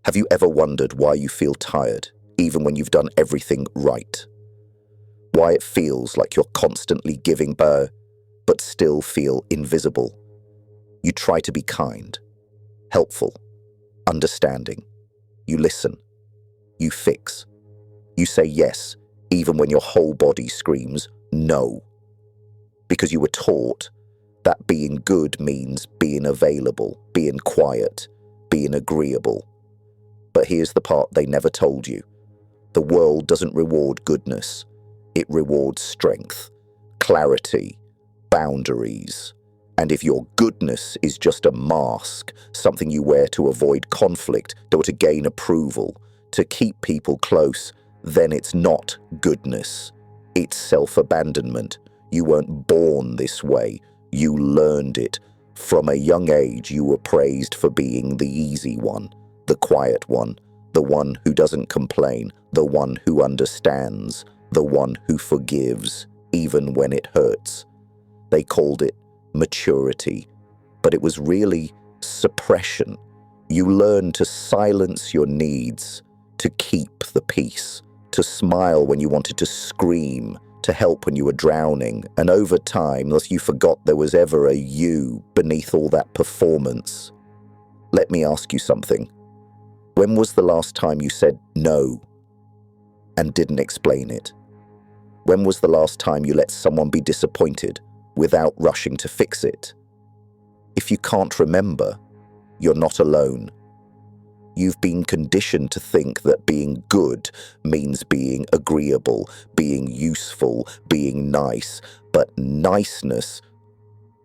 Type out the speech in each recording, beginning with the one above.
Have you ever wondered why you feel tired, even when you've done everything right? Why it feels like you're constantly giving but still feel invisible? You try to be kind, helpful, understanding. You listen. You fix. You say yes, even when your whole body screams no. Because you were taught that being good means being available, being quiet, being agreeable. But here's the part they never told you. The world doesn't reward goodness. It rewards strength, clarity, boundaries. And if your goodness is just a mask, something you wear to avoid conflict or to gain approval, to keep people close, then it's not goodness. It's self-abandonment. You weren't born this way. You learned it. From a young age, you were praised for being the easy one, the quiet one, the one who doesn't complain, the one who understands, the one who forgives, even when it hurts. They called it maturity, but it was really suppression. You learned to silence your needs, to keep the peace, to smile when you wanted to scream, to help when you were drowning, and over time, thus you forgot there was ever a you beneath all that performance. Let me ask you something. When was the last time you said no and didn't explain it? When was the last time you let someone be disappointed without rushing to fix it? If you can't remember, you're not alone. You've been conditioned to think that being good means being agreeable, being useful, being nice, but niceness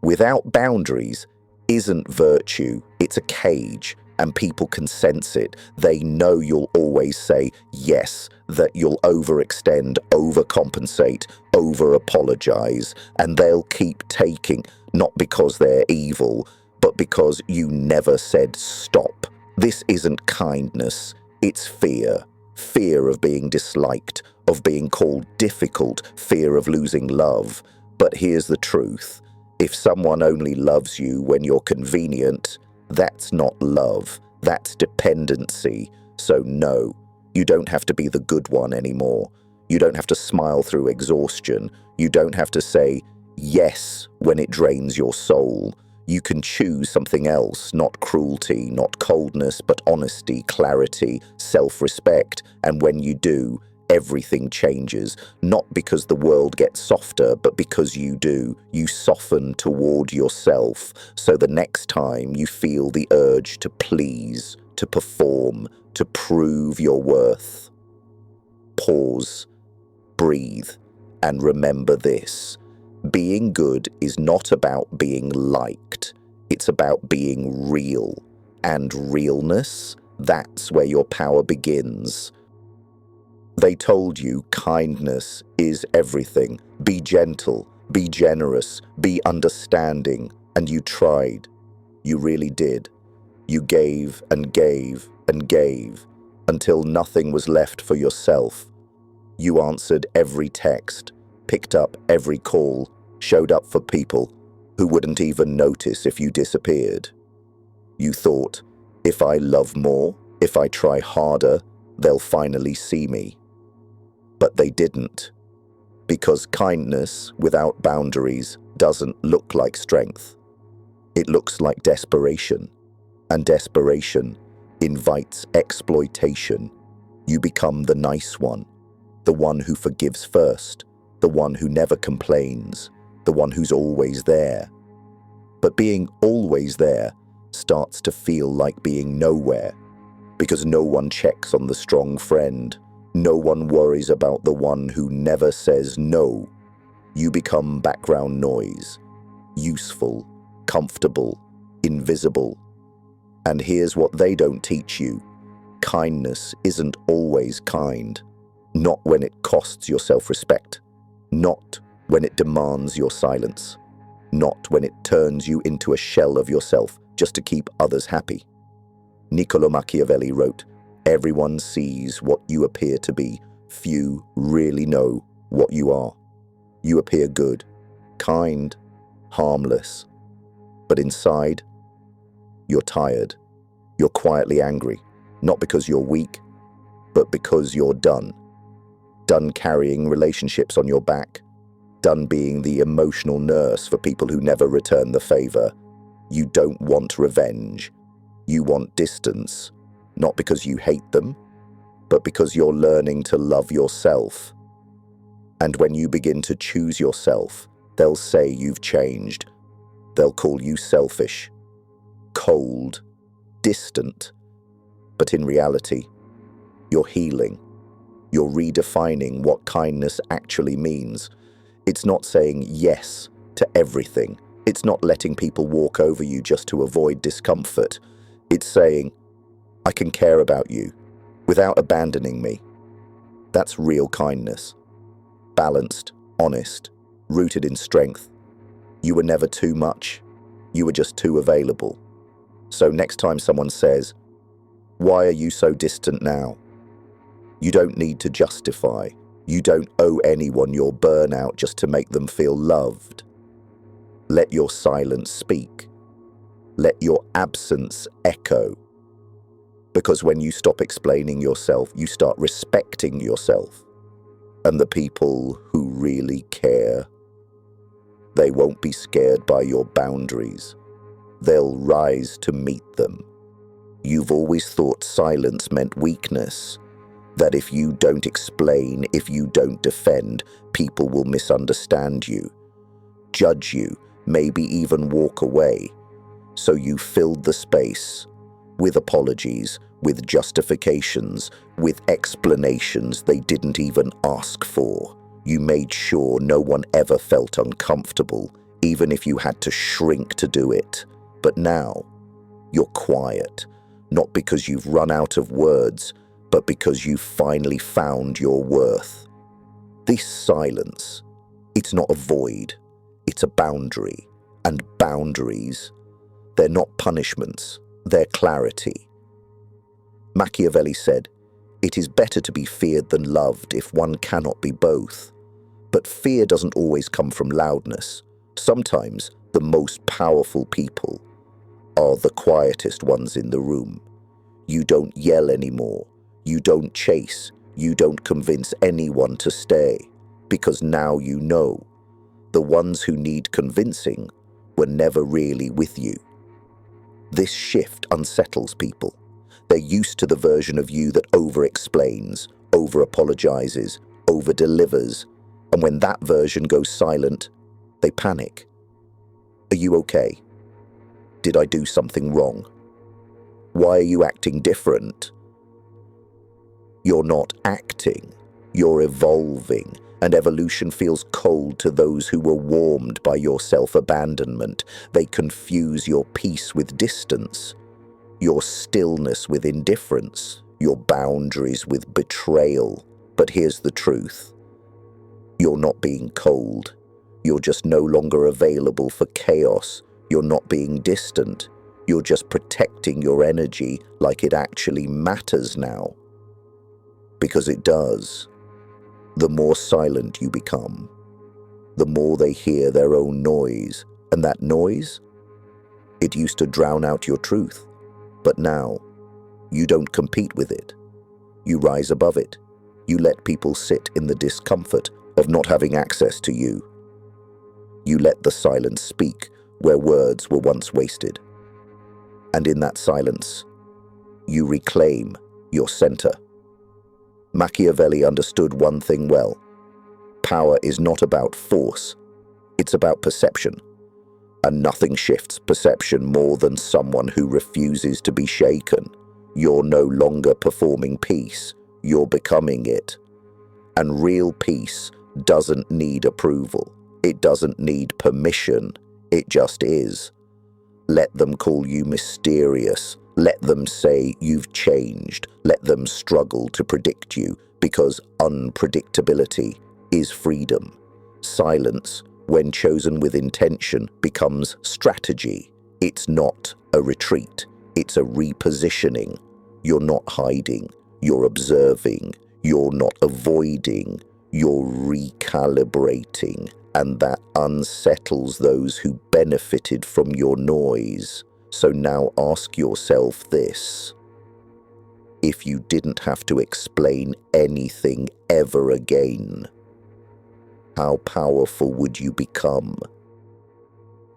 without boundaries isn't virtue, it's a cage, and people can sense it. They know you'll always say yes, that you'll overextend, overcompensate, over-apologize, and they'll keep taking, not because they're evil, but because you never said stop. This isn't kindness, it's fear. Fear of being disliked, of being called difficult, fear of losing love. But here's the truth. If someone only loves you when you're convenient, that's not love, that's dependency. So no, you don't have to be the good one anymore. You don't have to smile through exhaustion. You don't have to say yes when it drains your soul. You can choose something else, not cruelty, not coldness, but honesty, clarity, self-respect. And when you do, everything changes, not because the world gets softer, but because you do. You soften toward yourself, so the next time you feel the urge to please, to perform, to prove your worth, pause, breathe, and remember this. Being good is not about being liked, it's about being real. And realness, that's where your power begins. They told you kindness is everything. Be gentle, be generous, be understanding, and you tried. You really did. You gave and gave and gave until nothing was left for yourself. You answered every text, picked up every call, showed up for people who wouldn't even notice if you disappeared. You thought, if I love more, if I try harder, they'll finally see me. But they didn't, because kindness without boundaries doesn't look like strength. It looks like desperation, and desperation invites exploitation. You become the nice one, the one who forgives first, the one who never complains, the one who's always there. But being always there starts to feel like being nowhere, because no one checks on the strong friend. No one worries about the one who never says no. You become background noise, useful, comfortable, invisible. And here's what they don't teach you. Kindness isn't always kind. Not when it costs your self-respect. Not when it demands your silence. Not when it turns you into a shell of yourself just to keep others happy. Niccolò Machiavelli wrote, "Everyone sees what you appear to be. Few really know what you are. You appear good, kind, harmless. But inside, you're tired. You're quietly angry. Not because you're weak, but because you're done. Done carrying relationships on your back. Done being the emotional nurse for people who never return the favor. You don't want revenge. You want distance. Not because you hate them, but because you're learning to love yourself. And when you begin to choose yourself, they'll say you've changed. They'll call you selfish, cold, distant. But in reality, you're healing. You're redefining what kindness actually means. It's not saying yes to everything. It's not letting people walk over you just to avoid discomfort. It's saying, I can care about you without abandoning me. That's real kindness. Balanced, honest, rooted in strength. You were never too much. You were just too available. So next time someone says, why are you so distant now? You don't need to justify. You don't owe anyone your burnout just to make them feel loved. Let your silence speak. Let your absence echo. Because when you stop explaining yourself, you start respecting yourself. And the people who really care, they won't be scared by your boundaries. They'll rise to meet them. You've always thought silence meant weakness, that if you don't explain, if you don't defend, people will misunderstand you, judge you, maybe even walk away. So you filled the space with apologies, with justifications, with explanations they didn't even ask for. You made sure no one ever felt uncomfortable, even if you had to shrink to do it. But now, you're quiet, not because you've run out of words, but because you've finally found your worth. This silence, it's not a void, it's a boundary. And boundaries, they're not punishments, they're clarity. Machiavelli said, it is better to be feared than loved if one cannot be both. But fear doesn't always come from loudness. Sometimes the most powerful people are the quietest ones in the room. You don't yell anymore. You don't chase. You don't convince anyone to stay. Because now you know. The ones who need convincing were never really with you. This shift unsettles people. They're used to the version of you that over-explains, over-apologizes, over-delivers. And when that version goes silent, they panic. Are you okay? Did I do something wrong? Why are you acting different? You're not acting, you're evolving, and evolution feels cold to those who were warmed by your self-abandonment. They confuse your peace with distance, your stillness with indifference, your boundaries with betrayal. But here's the truth. You're not being cold. You're just no longer available for chaos. You're not being distant. You're just protecting your energy like it actually matters now. Because it does. The more silent you become, the more they hear their own noise. And that noise? It used to drown out your truth. But now, you don't compete with it. You rise above it. You let people sit in the discomfort of not having access to you. You let the silence speak where words were once wasted. And in that silence, you reclaim your center. Machiavelli understood one thing well. Power is not about force, it's about perception. And nothing shifts perception more than someone who refuses to be shaken. You're no longer performing peace, you're becoming it. And real peace doesn't need approval. It doesn't need permission. It just is. Let them call you mysterious. Let them say you've changed. Let them struggle to predict you, because unpredictability is freedom. Silence, when chosen with intention, becomes strategy. It's not a retreat. It's a repositioning. You're not hiding. You're observing. You're not avoiding. You're recalibrating. And that unsettles those who benefited from your noise. So now ask yourself this. if you didn't have to explain anything ever again? How powerful would you become?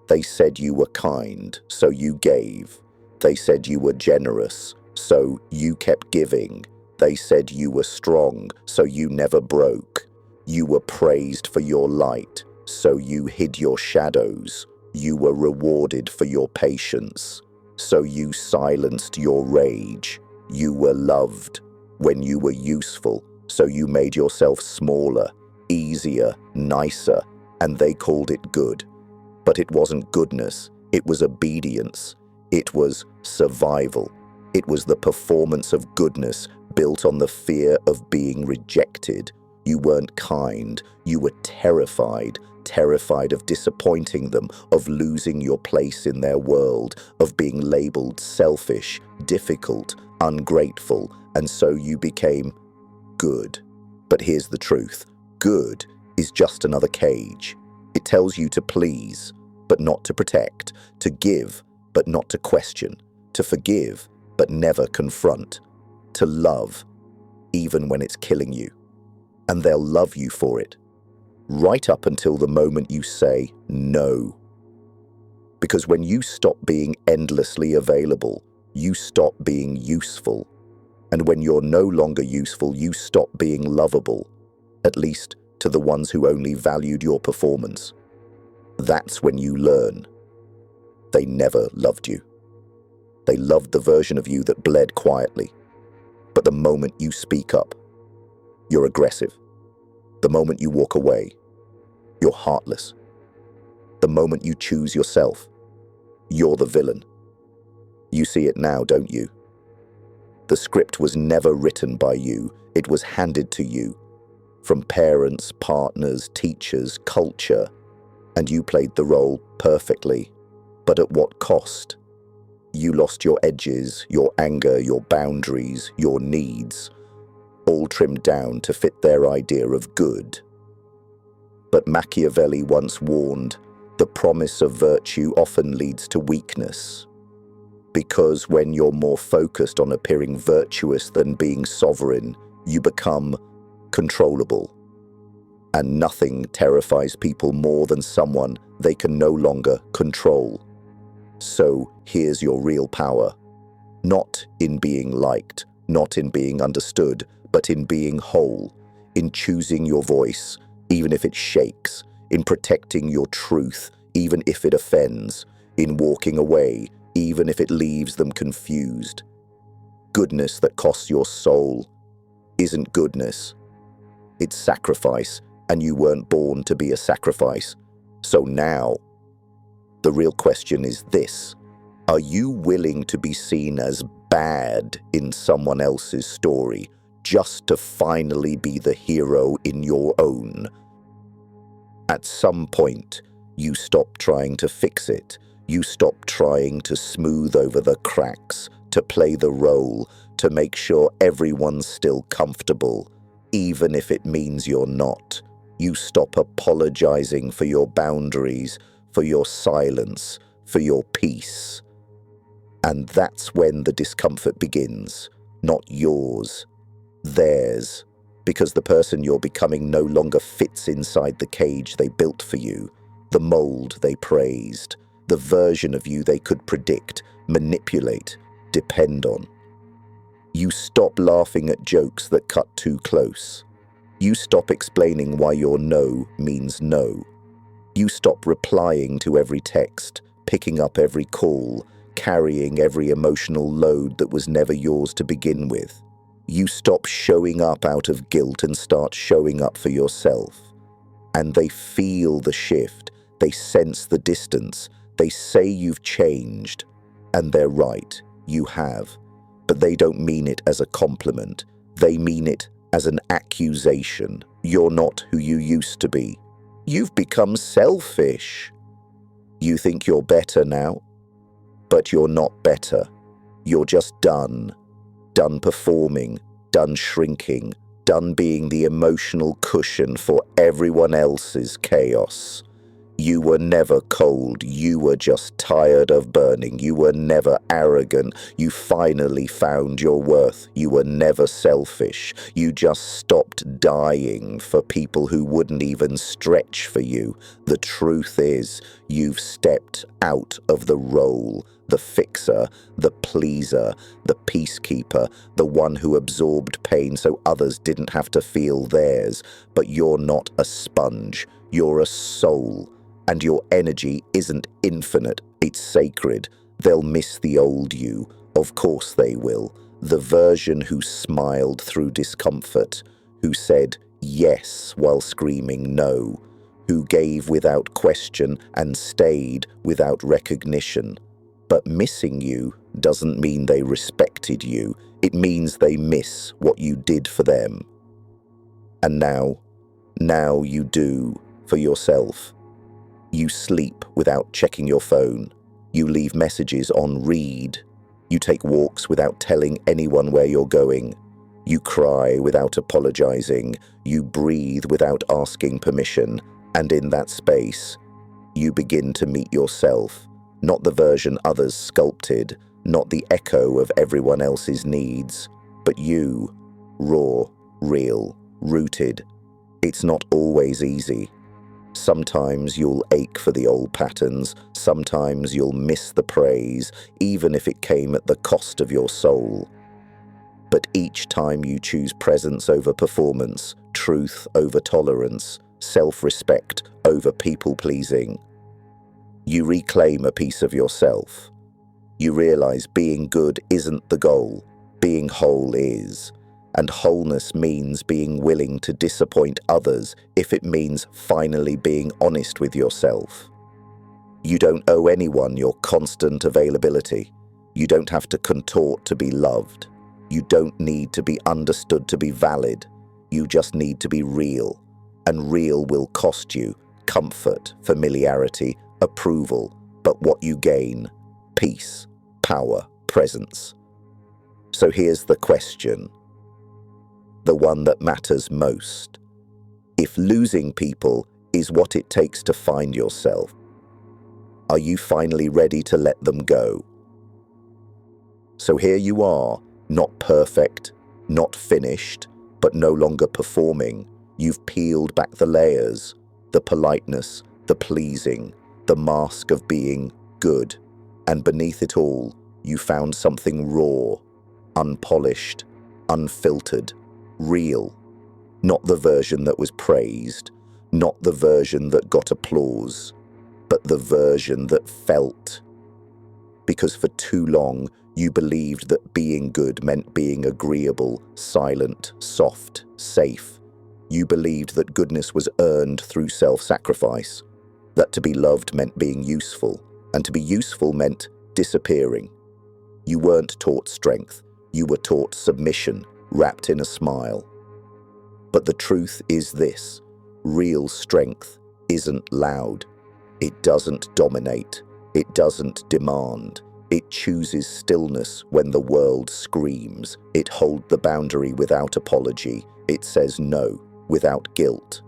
They said you were kind, so you gave. They said you were generous, so you kept giving. They said you were strong, so you never broke. You were praised for your light, so you hid your shadows. You were rewarded for your patience, so you silenced your rage. You were loved when you were useful, so you made yourself smaller, easier, nicer, and they called it good. But it wasn't goodness, it was obedience. It was survival. It was the performance of goodness built on the fear of being rejected. You weren't kind, you were terrified of disappointing them, of losing your place in their world, of being labeled selfish, difficult, ungrateful, and so you became good. But here's the truth. Good is just another cage. It tells you to please, but not to protect, to give, but not to question, to forgive, but never confront, to love, even when it's killing you. And they'll love you for it, right up until the moment you say no. Because when you stop being endlessly available, you stop being useful. And when you're no longer useful, you stop being lovable, at least to the ones who only valued your performance. That's when you learn. They never loved you. They loved the version of you that bled quietly. But the moment you speak up, you're aggressive. The moment you walk away, you're heartless. The moment you choose yourself, you're the villain. You see it now, don't you? The script was never written by you. It was handed to you from parents, partners, teachers, culture, and you played the role perfectly. But at what cost? You lost your edges, your anger, your boundaries, your needs, all trimmed down to fit their idea of good. But Machiavelli once warned, the promise of virtue often leads to weakness. Because when you're more focused on appearing virtuous than being sovereign, you become controllable. And nothing terrifies people more than someone they can no longer control. So here's your real power. Not in being liked, not in being understood, but in being whole, in choosing your voice, even if it shakes, in protecting your truth, even if it offends, in walking away, even if it leaves them confused. Goodness that costs your soul isn't goodness. It's sacrifice, and you weren't born to be a sacrifice. So now, the real question is this: are you willing to be seen as bad in someone else's story, just to finally be the hero in your own? At some point, you stop trying to fix it. You stop trying to smooth over the cracks, to play the role, to make sure everyone's still comfortable, even if it means you're not. You stop apologizing for your boundaries, for your silence, for your peace. And that's when the discomfort begins, not yours, theirs, because the person you're becoming no longer fits inside the cage they built for you, the mold they praised, the version of you they could predict, manipulate, depend on. You stop laughing at jokes that cut too close. You stop explaining why your no means no. You stop replying to every text, picking up every call, carrying every emotional load that was never yours to begin with. You stop showing up out of guilt and start showing up for yourself. And they feel the shift. They sense the distance. They say you've changed. And they're right, you have. But they don't mean it as a compliment. They mean it as an accusation. You're not who you used to be. You've become selfish. You think you're better now? But you're not better. You're just done. Done performing, done shrinking, done being the emotional cushion for everyone else's chaos. You were never cold, you were just tired of burning. You were never arrogant, you finally found your worth. You were never selfish, you just stopped dying for people who wouldn't even stretch for you. The truth is, you've stepped out of the role. The fixer, the pleaser, the peacekeeper, the one who absorbed pain so others didn't have to feel theirs. But you're not a sponge, you're a soul. And your energy isn't infinite, it's sacred. They'll miss the old you, of course they will. The version who smiled through discomfort, who said yes while screaming no, who gave without question and stayed without recognition. But missing you doesn't mean they respected you. It means they miss what you did for them. And now you do for yourself. You sleep without checking your phone. You leave messages on read. You take walks without telling anyone where you're going. You cry without apologizing. You breathe without asking permission. And in that space, you begin to meet yourself. Not the version others sculpted, not the echo of everyone else's needs, but you, raw, real, rooted. It's not always easy. Sometimes you'll ache for the old patterns, sometimes you'll miss the praise, even if it came at the cost of your soul. But each time you choose presence over performance, truth over tolerance, self-respect over people-pleasing, you reclaim a piece of yourself. You realize being good isn't the goal, being whole is. And wholeness means being willing to disappoint others if it means finally being honest with yourself. You don't owe anyone your constant availability. You don't have to contort to be loved. You don't need to be understood to be valid. You just need to be real. And real will cost you comfort, familiarity, approval, but what you gain: peace, power, presence. So here's the question, the one that matters most. If losing people is what it takes to find yourself, are you finally ready to let them go? So here you are, not perfect, not finished, but no longer performing. You've peeled back the layers, the politeness, the pleasing, the mask of being good, and beneath it all, you found something raw, unpolished, unfiltered, real. Not the version that was praised, not the version that got applause, but the version that felt. Because for too long, you believed that being good meant being agreeable, silent, soft, safe. You believed that goodness was earned through self-sacrifice, that to be loved meant being useful, and to be useful meant disappearing. You weren't taught strength, you were taught submission, wrapped in a smile. But the truth is this: real strength isn't loud. It doesn't dominate. It doesn't demand. It chooses stillness when the world screams. It holds the boundary without apology. It says no without guilt.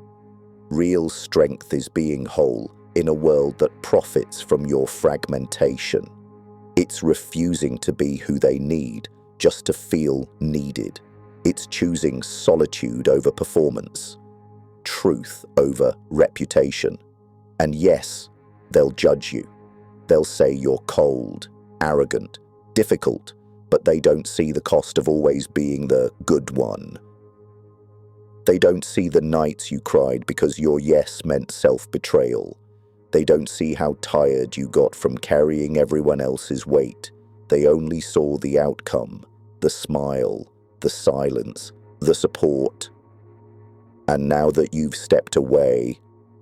Real strength is being whole in a world that profits from your fragmentation. It's refusing to be who they need just to feel needed. It's choosing solitude over performance, truth over reputation. And yes, they'll judge you. They'll say you're cold, arrogant, difficult, but they don't see the cost of always being the good one. They don't see the nights you cried because your yes meant self-betrayal. They don't see how tired you got from carrying everyone else's weight. They only saw the outcome, the smile, the silence, the support. And now that you've stepped away,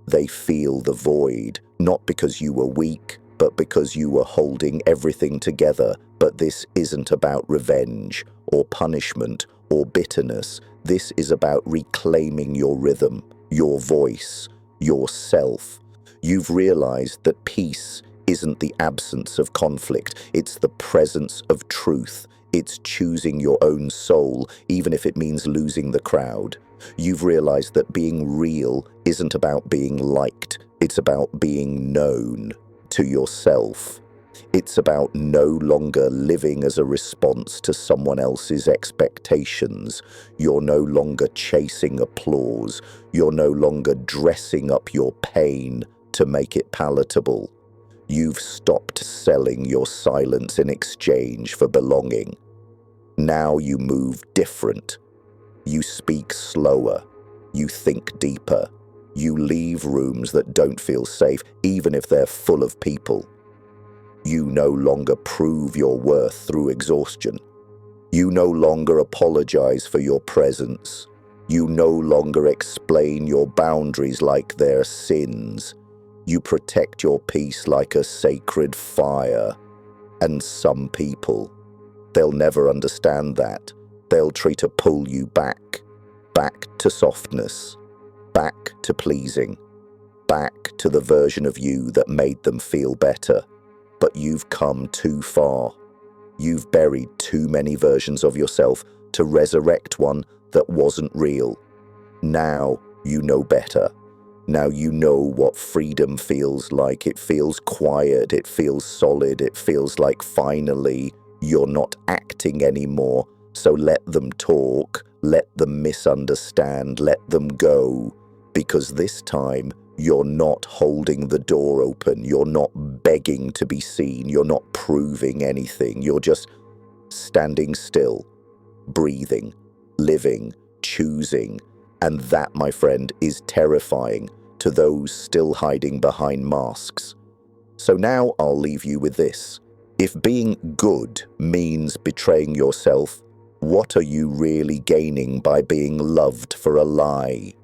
they feel the void, not because you were weak, but because you were holding everything together. But this isn't about revenge or punishment or bitterness. This is about reclaiming your rhythm, your voice, yourself. You've realized that peace isn't the absence of conflict, it's the presence of truth. It's choosing your own soul, even if it means losing the crowd. You've realized that being real isn't about being liked, It's about being known to yourself. It's about no longer living as a response to someone else's expectations. You're no longer chasing applause. You're no longer dressing up your pain to make it palatable. You've stopped selling your silence in exchange for belonging. Now you move different. You speak slower. You think deeper. You leave rooms that don't feel safe, even if they're full of people. You no longer prove your worth through exhaustion. You no longer apologize for your presence. You no longer explain your boundaries like they're sins. You protect your peace like a sacred fire. And some people, they'll never understand that. They'll try to pull you back to softness, back to pleasing, back to the version of you that made them feel better. But you've come too far. You've buried too many versions of yourself to resurrect one that wasn't real. Now you know better. Now you know what freedom feels like. It feels quiet, it feels solid, it feels like finally you're not acting anymore. So let them talk, let them misunderstand, let them go. Because this time, you're not holding the door open. You're not begging to be seen. You're not proving anything. You're just standing still, breathing, living, choosing. And that, my friend, is terrifying to those still hiding behind masks. So now I'll leave you with this. If being good means betraying yourself, what are you really gaining by being loved for a lie?